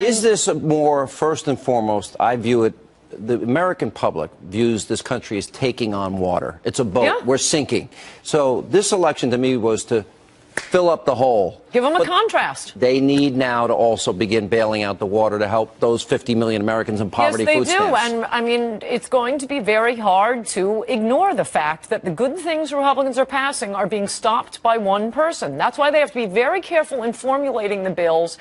Is this more, first and foremost, I view it, the American public views this country as taking on water. It's a boat. Yeah. We're sinking. So this election to me was to fill up the hole. Give them a contrast. They need now to also begin bailing out the water to help those 50 million Americans in poverty. Yes, they food do. stamps. And I mean, it's going to be very hard to ignore the fact that the good things Republicans are passing are being stopped by one person. That's why they have to be very careful in formulating the bills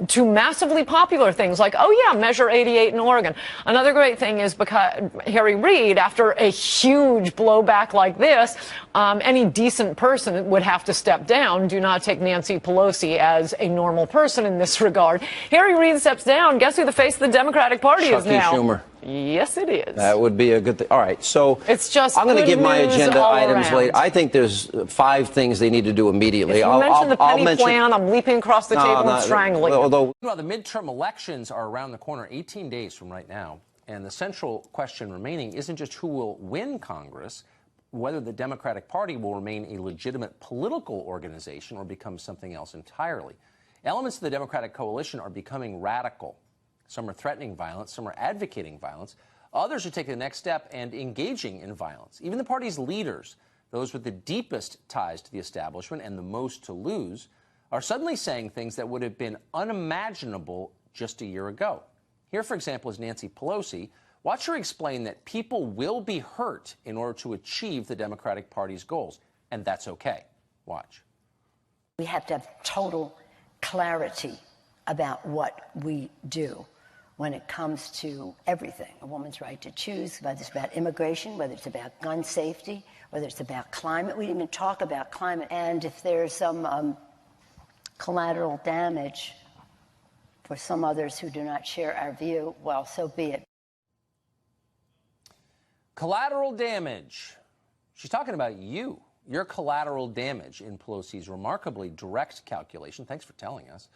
to massively popular things like, oh yeah, Measure 88 in Oregon. Another great thing is because Harry Reid, after a huge blowback like this, any decent person would have to step down. Do not take Nancy Pelosi as a normal person in this regard. Harry Reid steps down. Guess who the face of the Democratic Party is now? Schumer. Yes, it is. That would be a good thing. All right, so it's just I'm going to give my agenda items around. later. I think there's 5 things they need to do immediately. If you mention the penny plan, I'm leaping across the table and strangling you. Although, well, the midterm elections are around the corner, 18 days from right now, and the central question remaining isn't just who will win Congress, whether the Democratic Party will remain a legitimate political organization or become something else entirely. Elements of the Democratic coalition are becoming radical. Some are threatening violence, some are advocating violence. Others are taking the next step and engaging in violence. Even the party's leaders, those with the deepest ties to the establishment and the most to lose, are suddenly saying things that would have been unimaginable just a year ago. Here, for example, is Nancy Pelosi. Watch her explain that people will be hurt in order to achieve the Democratic Party's goals, and that's okay. Watch. We have to have total clarity about what we do when it comes to everything. A woman's right to choose, whether it's about immigration, whether it's about gun safety, whether it's about climate. We didn't even talk about climate. And if there's some collateral damage for some others who do not share our view, well, so be it. Collateral damage. She's talking about you. Your collateral damage in Pelosi's remarkably direct calculation. Thanks for telling us.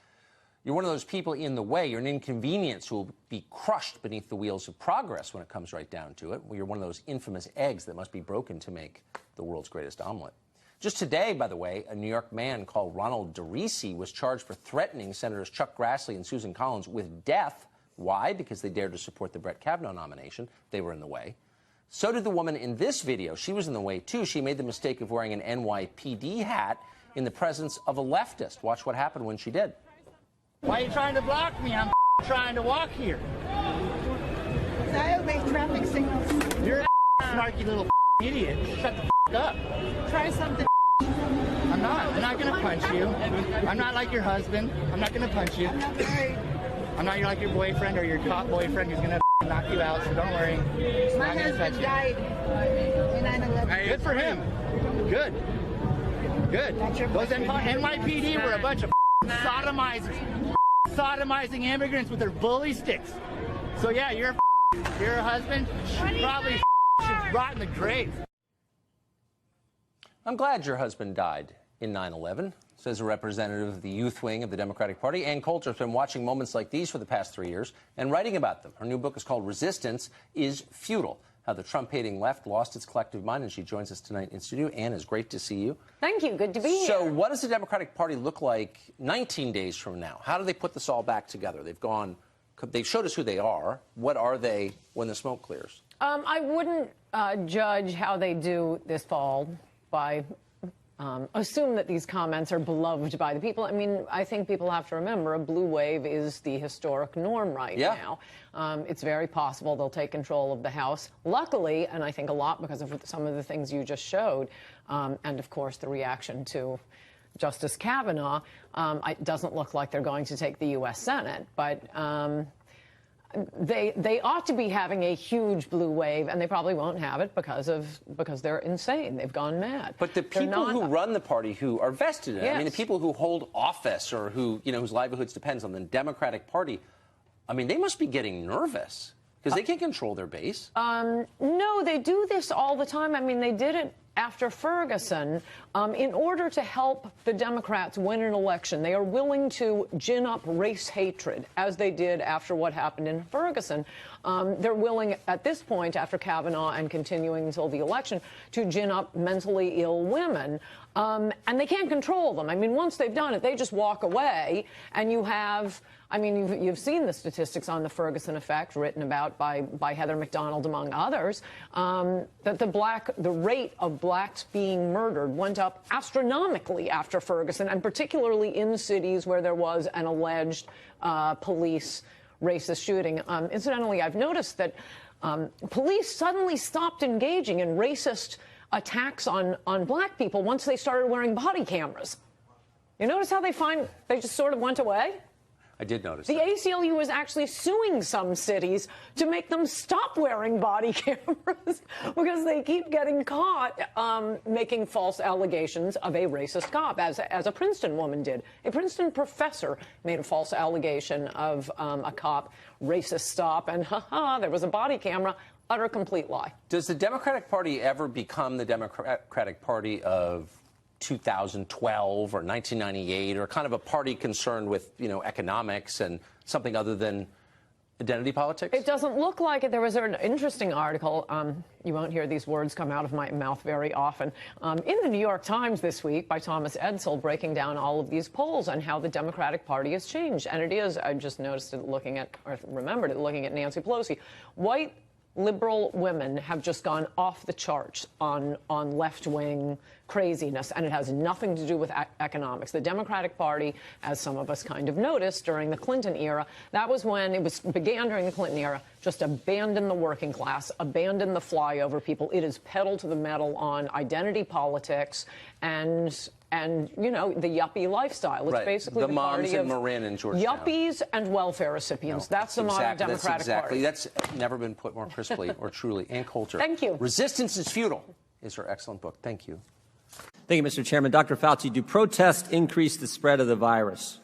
You're one of those people in the way. You're an inconvenience who will be crushed beneath the wheels of progress when it comes right down to it. You're one of those infamous eggs that must be broken to make the world's greatest omelet. Just today, by the way, a New York man called Ronald DeRisi was charged for threatening Senators Chuck Grassley and Susan Collins with death. Why? Because they dared to support the Brett Kavanaugh nomination. They were in the way. So did the woman in this video. She was in the way, too. She made the mistake of wearing an NYPD hat in the presence of a leftist. Watch what happened when she did. Why are you trying to block me? I'm trying to walk here. I obey traffic signals. You're a snarky little idiot. Shut the up. Try something. I'm not going to punch you. I'm not like your husband. I'm not going to punch you. I'm not worried. I'm not like your boyfriend or your cop boyfriend who's going to knock you out, so don't worry. My husband died in 9/11. Good for him. Good. Good. Those NYPD were a bunch of sodomizing immigrants with their bully sticks. So yeah, your husband probably should rot in the grave. I'm glad your husband died in 9/11, says a representative of the youth wing of the Democratic Party. Ann Coulter has been watching moments like these for the past 3 years and writing about them. Her new book is called Resistance is Futile: How the Trump-hating left lost its collective mind, and she joins us tonight in studio. Ann, it's great to see you. Thank you. Good to be here. So what does the Democratic Party look like 19 days from now? How do they put this all back together? They've showed us who they are. What are they when the smoke clears? I wouldn't judge how they do this fall by assume that these comments are beloved by the people. I mean, I think people have to remember a blue wave is the historic norm right now. It's very possible they'll take control of the House. Luckily, and I think a lot because of some of the things you just showed, and of course the reaction to Justice Kavanaugh, it doesn't look like they're going to take the U.S. Senate, but they ought to be having a huge blue wave, and they probably won't have it because they're insane. They've gone mad. But the people who run the party, who are vested in it, I mean, the people who hold office or who, whose livelihoods depends on the Democratic Party, I mean, they must be getting nervous because they can't control their base. No, they do this all the time. I mean, they did it after Ferguson, in order to help the Democrats win an election, they are willing to gin up race hatred, as they did after what happened in Ferguson. They're willing, at this point, after Kavanaugh and continuing until the election, to gin up mentally ill women. And they can't control them. I mean, once they've done it, they just walk away, and you have... I mean, you've seen the statistics on the Ferguson effect written about by Heather McDonald, among others, that the rate of blacks being murdered went up astronomically after Ferguson, and particularly in cities where there was an alleged police racist shooting. Incidentally, I've noticed that police suddenly stopped engaging in racist attacks on black people once they started wearing body cameras. You notice how they just sort of went away? I did notice the that. ACLU is actually suing some cities to make them stop wearing body cameras because they keep getting caught making false allegations of a racist cop, as a Princeton woman did. A Princeton professor made a false allegation of a cop racist stop, and there was a body camera. Utter complete lie. Does the Democratic Party ever become the Democratic Party of 2012 or 1998, or kind of a party concerned with, economics and something other than identity politics? It doesn't look like it. There was an interesting article. You won't hear these words come out of my mouth very often. In the New York Times this week by Thomas Edsall, breaking down all of these polls and how the Democratic Party has changed. And it is, I just noticed it looking at Nancy Pelosi. White liberal women have just gone off the charts on left-wing craziness, and it has nothing to do with economics. The Democratic Party, as some of us kind of noticed during the Clinton era, that was when began during the Clinton era, just abandon the working class, abandon the flyover people. It is pedal to the metal on identity politics and the yuppie lifestyle. It's basically the moms party in of Marin and Georgetown. Yuppies and welfare recipients. That's the modern Democratic Party. That's never been put more crisply or truly. Ann Coulter. Thank you. Resistance is Futile is her excellent book. Thank you. Thank you, Mr. Chairman. Dr. Fauci, do protests increase the spread of the virus?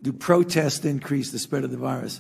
Do protests increase the spread of the virus?